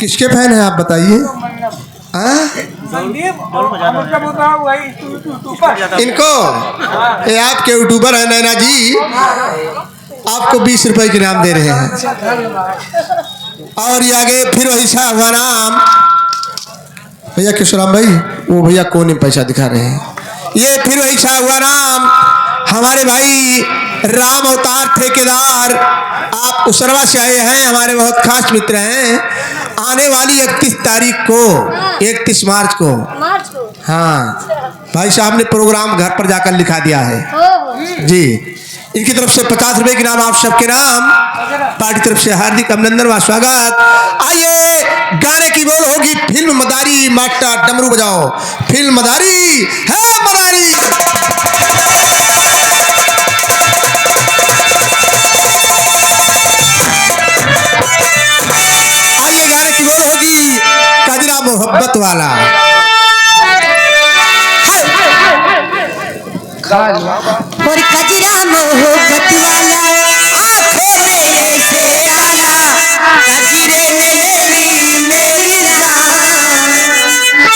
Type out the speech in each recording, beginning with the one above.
किसके फैन हैं आप बताइए? इनको ये आपके यूट्यूबर है नैना जी, आपको 20 रुपए के इनाम दे रहे हैं। और ये आगे फिर वही सा हुआ नाम भैया किशोराम भाई, वो भैया कौन पैसा दिखा रहे हैं। ये फिर वही सा हुआ नाम हमारे भाई राम अवतार ठेकेदार, आप उसरवा से आए हैं, हमारे बहुत खास मित्र हैं। आने वाली 31 तारीख को, 31 मार्च को, हाँ भाई साहब ने प्रोग्राम घर पर जाकर लिखा दिया है जी। इनकी तरफ से 50 रुपए के नाम आप सबके नाम, पार्टी तरफ से हार्दिक अभिनंदन व स्वागत। आइए गाने की बोल होगी फिल्म मदारी, मास्टर डमरू बजाओ। फिल्म मदारी है मदारी। आइए गाने की बोल होगी कजरा मोहब्बत वाला। और कजरा मोहब्बत वाला आंखों में से आया, कजरे ने मेरी मेरी जान,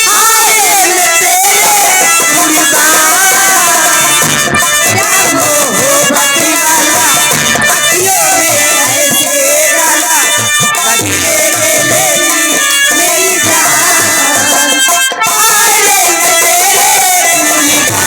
हाय मैं तेरे कुर्बान। कजरा मोहब्बत वाला अखियों में ऐसे डाला, कजरे ने मेरी मेरी जान, हाय मैं तेरे कुर्बान।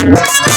What?